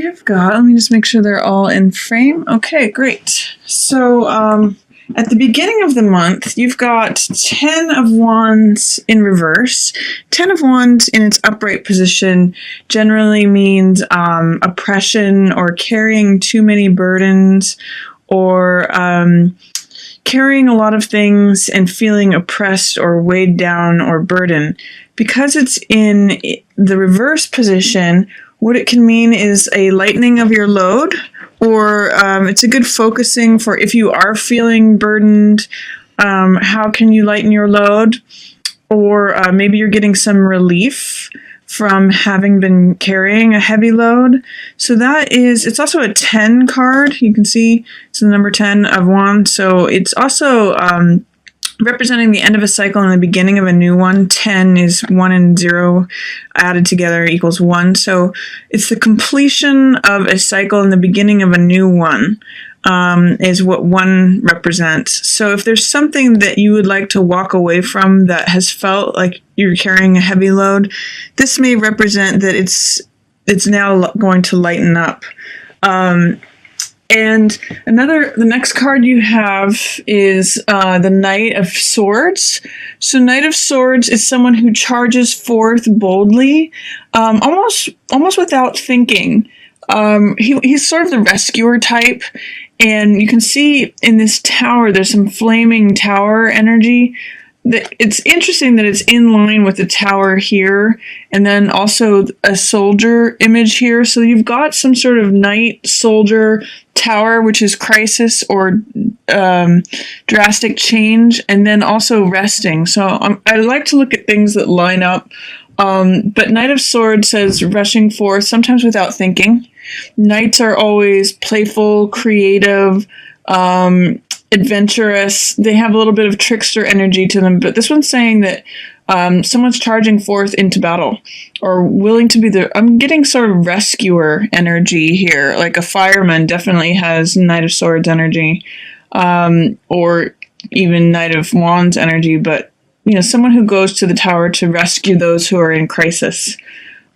you've got, let me just make sure they're all in frame. Okay, great. So at the beginning of the month, you've got 10 of Wands in reverse. 10 of Wands in its upright position generally means oppression or carrying too many burdens, or carrying a lot of things and feeling oppressed or weighed down or burdened. Because it's in the reverse position, what it can mean is a lightening of your load, or it's a good focusing for if you are feeling burdened, how can you lighten your load? Or maybe you're getting some relief from having been carrying a heavy load. So that is, it's also a 10 card. You can see it's the number 10 of Wands. So it's also representing the end of a cycle and the beginning of a new one. 10 is 1 and 0 added together equals 1. So it's the completion of a cycle and the beginning of a new one. Is what 1 represents. So if there's something that you would like to walk away from that has felt like you're carrying a heavy load, this may represent that it's now going to lighten up. And the next card you have is the Knight of Swords. So Knight of Swords is someone who charges forth boldly, almost without thinking. He's sort of the rescuer type. And you can see in this tower, there's some flaming tower energy. It's interesting that it's in line with the tower here, and then also a soldier image here. So you've got some sort of knight, soldier, tower, which is crisis or drastic change, and then also resting. So I like to look at things that line up. But Knight of Swords says rushing forth, sometimes without thinking. Knights are always playful, creative, adventurous. They have a little bit of trickster energy to them, but this one's saying that someone's charging forth into battle or willing to be I'm getting sort of rescuer energy here. Like a fireman definitely has Knight of Swords energy, or even Knight of Wands energy, but someone who goes to the tower to rescue those who are in crisis.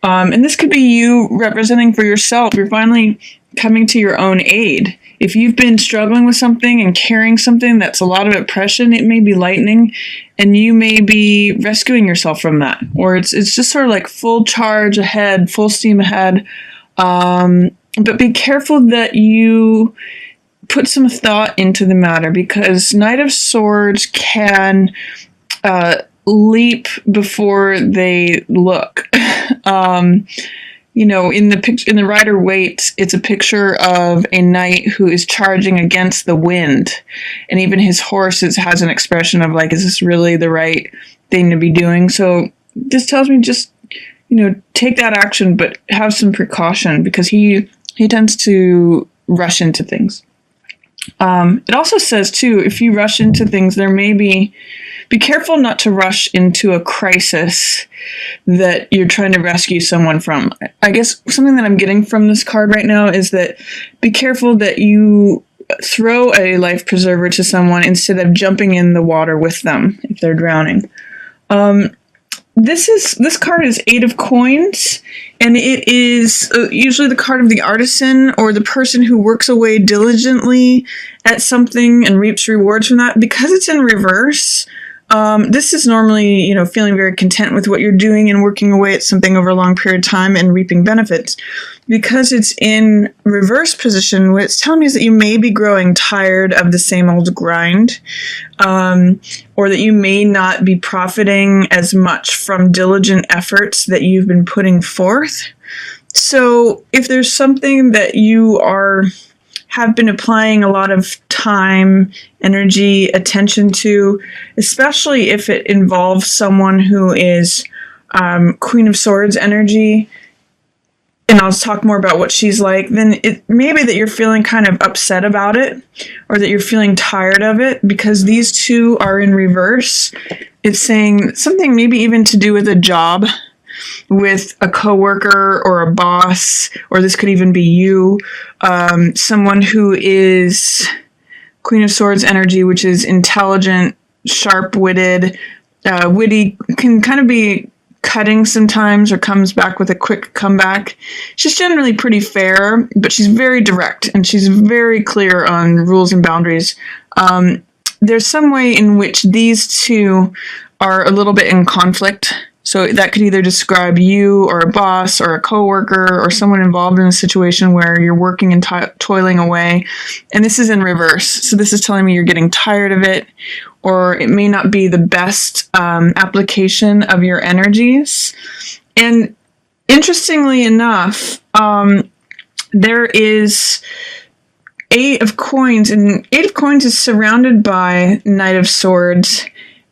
And this could be you representing for yourself. You're finally coming to your own aid. If you've been struggling with something and carrying something that's a lot of oppression, it may be lightening, and you may be rescuing yourself from that. Or it's just sort of like full charge ahead, full steam ahead. But be careful that you put some thought into the matter, because Knight of Swords can leap before they look. In the picture, in the Rider-Waite, it's a picture of a knight who is charging against the wind, and even his horse has an expression of like, is this really the right thing to be doing? So this tells me just take that action, but have some precaution, because he tends to rush into things. It also says too, if you rush into things, there may be careful not to rush into a crisis that you're trying to rescue someone from. I guess something that I'm getting from this card right now is that be careful that you throw a life preserver to someone instead of jumping in the water with them if they're drowning. This card is 8 of Coins, and it is usually the card of the artisan or the person who works away diligently at something and reaps rewards from that. Because it's in reverse, this is normally, feeling very content with what you're doing and working away at something over a long period of time and reaping benefits. Because it's in reverse position, what it's telling me is that you may be growing tired of the same old grind, or that you may not be profiting as much from diligent efforts that you've been putting forth. So if there's something that you have been applying a lot of time, energy, attention to, especially if it involves someone who is Queen of Swords energy, and I'll talk more about what she's like, then it may be that you're feeling kind of upset about it, or that you're feeling tired of it, because these two are in reverse. It's saying something maybe even to do with a job, with a coworker or a boss, or this could even be you, someone who is Queen of Swords energy, which is intelligent, sharp-witted, witty, can kind of be cutting sometimes or comes back with a quick comeback. She's generally pretty fair, but she's very direct and she's very clear on rules and boundaries. There's some way in which these two are a little bit in conflict. So that could either describe you or a boss or a coworker or someone involved in a situation where you're working and toiling away. And this is in reverse. So this is telling me you're getting tired of it, or it may not be the best application of your energies. And interestingly enough, there is Eight of Coins, and Eight of Coins is surrounded by Knight of Swords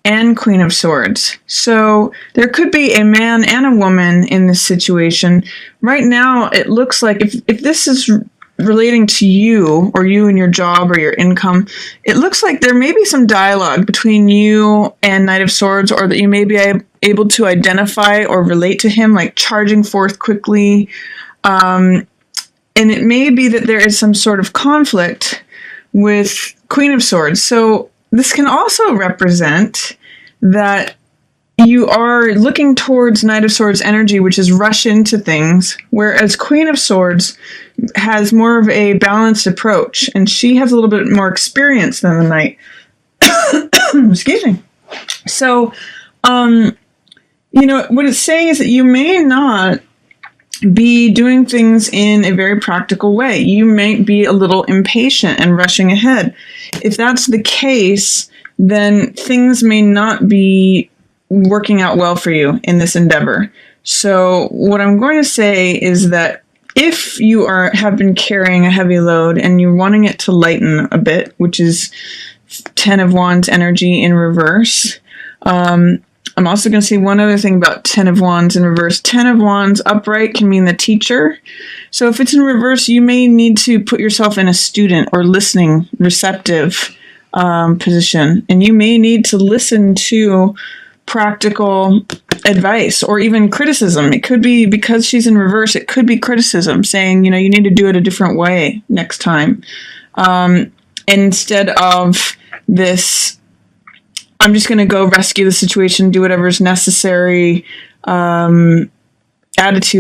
and Queen of Swords. So there could be a man and a woman in this situation. Right now, it looks like if this is relating to you or you and your job or your income, it looks like there may be some dialogue between you and Knight of Swords, or that you may be able to identify or relate to him, like charging forth quickly. And it may be that there is some sort of conflict with Queen of Swords. So this can also represent that you are looking towards Knight of Swords energy, which is rush into things, whereas Queen of Swords has more of a balanced approach, and she has a little bit more experience than the Knight. Excuse me. So, what it's saying is that you may not be doing things in a very practical way. You may be a little impatient and rushing ahead. If that's the case, then things may not be working out well for you in this endeavor. So what I'm going to say is that if you have been carrying a heavy load and you're wanting it to lighten a bit, which is 10 of Wands energy in reverse, I'm also going to say one other thing about 10 of Wands in reverse. 10 of Wands upright can mean the teacher. So if it's in reverse, you may need to put yourself in a student or listening, receptive position. And you may need to listen to practical advice or even criticism. It could be, because she's in reverse, it could be criticism saying, you need to do it a different way next time. Instead of this, I'm just going to go rescue the situation, do whatever's necessary attitude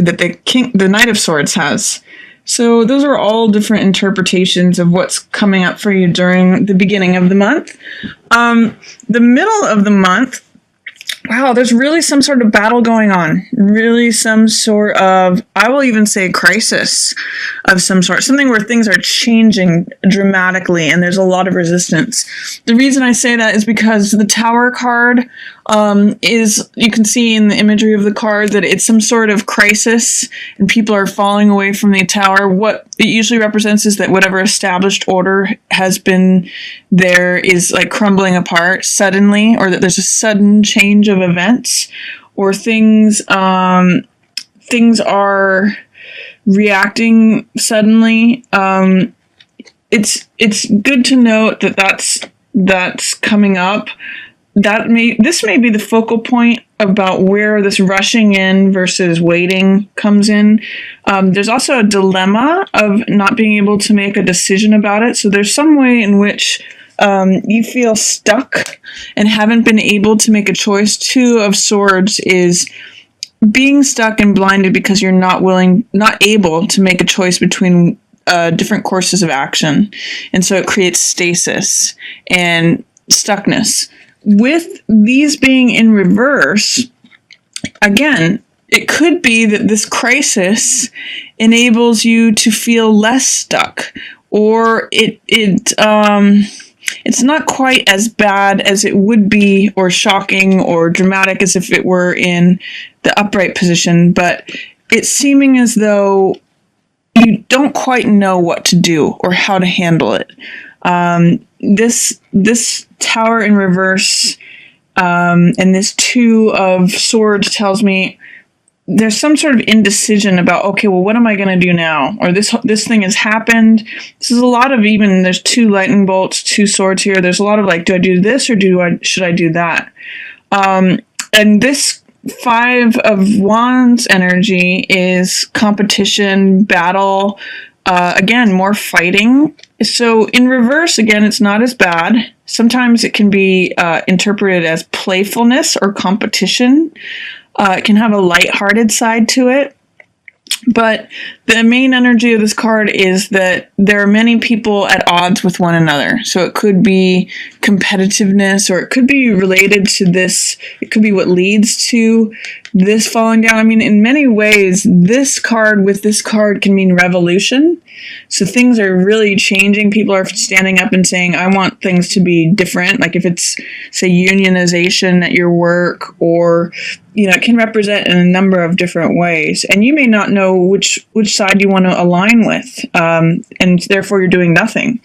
that the Knight of Swords has. So those are all different interpretations of what's coming up for you during the beginning of the month. The middle of the month, wow, there's really some sort of battle going on. Really some sort of, I will even say, crisis of some sort. Something where things are changing dramatically and there's a lot of resistance. The reason I say that is because the Tower card you can see in the imagery of the card that it's some sort of crisis and people are falling away from the Tower. What it usually represents is that whatever established order has been there is like crumbling apart suddenly, or that there's a sudden change of events, or things are reacting suddenly. It's good to note that that's coming up. This may be the focal point about where this rushing in versus waiting comes in. There's also a dilemma of not being able to make a decision about it. So there's some way in which you feel stuck and haven't been able to make a choice. Two of Swords is being stuck and blinded because you're not able to make a choice between different courses of action. And so it creates stasis and stuckness. With these being in reverse, again, it could be that this crisis enables you to feel less stuck, or it's not quite as bad as it would be, or shocking or dramatic as if it were in the upright position, but it's seeming as though you don't quite know what to do or how to handle it. This Tower in reverse and this Two of Swords tells me there's some sort of indecision about, okay, well, what am I going to do now? Or this thing has happened. This is a lot of, even there's two lightning bolts, two swords here. There's a lot of like, do I do this or should I do that? And this Five of Wands energy is competition, battle, again, more fighting. So in reverse, again, it's not as bad. Sometimes it can be interpreted as playfulness or competition. It can have a lighthearted side to it. But the main energy of this card is that there are many people at odds with one another. So it could be competitiveness, or it could be related to this. It could be what leads to this falling down. I mean, in many ways, this card with this card can mean revolution. So things are really changing. People are standing up and saying, I want things to be different. Like if it's, say, unionization at your work, or, you know, it can represent in a number of different ways. And you may not know which side you want to align with, and therefore you're doing nothing.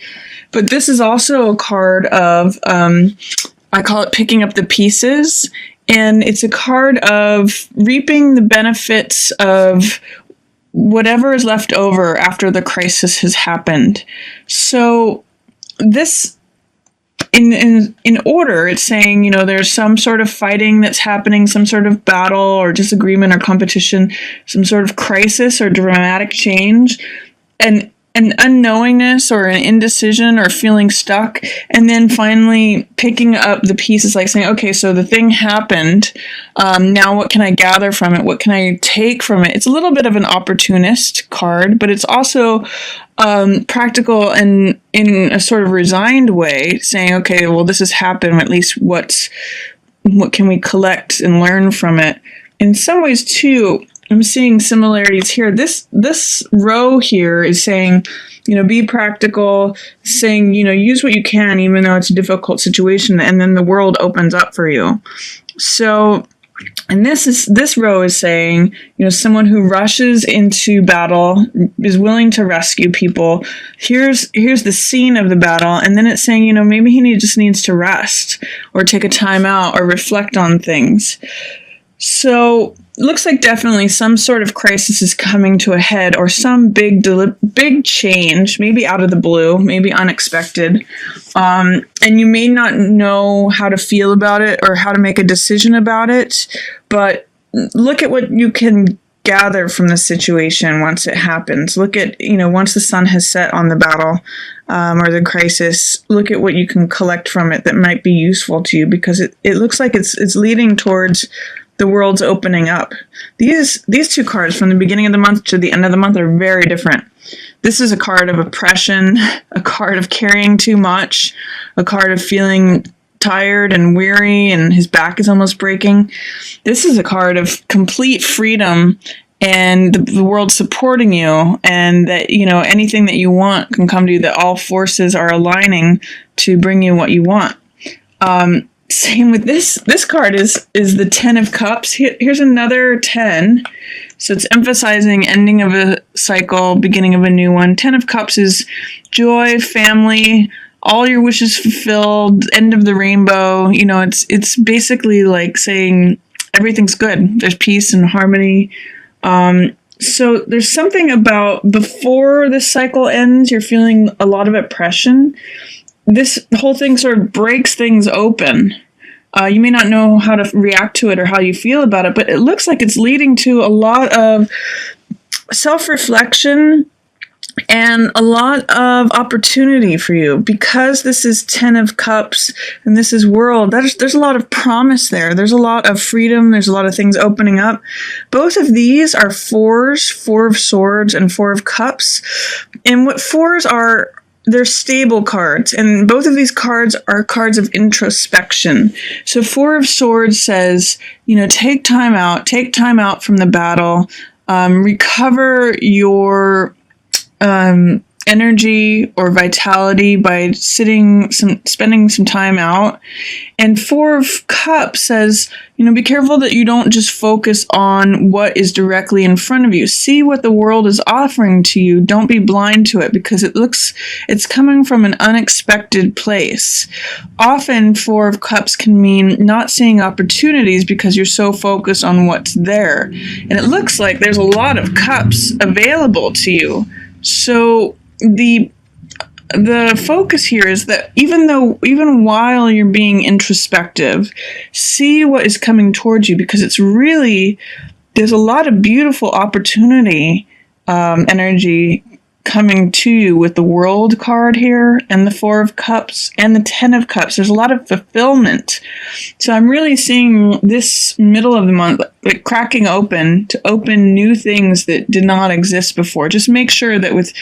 But this is also a card of, I call it picking up the pieces. And it's a card of reaping the benefits of whatever is left over after the crisis has happened. So this, in order, it's saying, you know, there's some sort of fighting that's happening, some sort of battle or disagreement or competition, some sort of crisis or dramatic change, and an unknowingness or an indecision or feeling stuck, and then finally picking up the pieces, like saying, okay, so the thing happened, now what can I gather from it? What can I take from it? It's a little bit of an opportunist card, but it's also practical and in a sort of resigned way, saying, okay, well, this has happened, at least what can we collect and learn from it? In some ways, too, I'm seeing similarities here. This row here is saying, you know, be practical, saying, you know, use what you can, even though it's a difficult situation, and then the world opens up for you. So, and this row is saying, you know, someone who rushes into battle is willing to rescue people. Here's the scene of the battle, and then it's saying, you know, maybe he just needs to rest or take a time out or reflect on things. So looks like definitely some sort of crisis is coming to a head, or some big change, maybe out of the blue, maybe unexpected. And you may not know how to feel about it or how to make a decision about it, but look at what you can gather from the situation once it happens. Look at, you know, once the sun has set on the battle or the crisis, look at what you can collect from it that might be useful to you, because it looks like it's leading towards the world's opening up. These two cards from the beginning of the month to the end of the month are very different. This is a card of oppression, a card of carrying too much, a card of feeling tired and weary and his back is almost breaking. This is a card of complete freedom and the world supporting you, and that, you know, anything that you want can come to you, that all forces are aligning to bring you what you want. Same with this card is the 10 of Cups. Here's another 10. So it's emphasizing ending of a cycle, beginning of a new one. 10 of Cups is joy, family, all your wishes fulfilled, end of the rainbow. You know, it's basically like saying everything's good. There's peace and harmony. So there's something about before this cycle ends, you're feeling a lot of oppression. This whole thing sort of breaks things open. You may not know how to react to it or how you feel about it, but it looks like it's leading to a lot of self-reflection and a lot of opportunity for you, because this is 10 of Cups and this is world. There's a lot of promise there. There's a lot of freedom. There's a lot of things opening up. Both of these are fours, 4 of Swords and 4 of Cups. And what fours are, they're stable cards, and both of these cards are cards of introspection. So 4 of Swords says, you know, take time out from the battle, recover your energy or vitality by spending some time out. And 4 of Cups says, you know, be careful that you don't just focus on what is directly in front of you. See what the world is offering to you. Don't be blind to it, because it's coming from an unexpected place. Often 4 of Cups can mean not seeing opportunities because you're so focused on what's there. And it looks like there's a lot of cups available to you. So the focus here is that even while you're being introspective, see what is coming towards you, because there's a lot of beautiful opportunity energy coming to you with the World card here and the Four of Cups and the Ten of Cups. There's a lot of fulfillment. So I'm really seeing this middle of the month like cracking open to open new things that did not exist before. Just make sure that with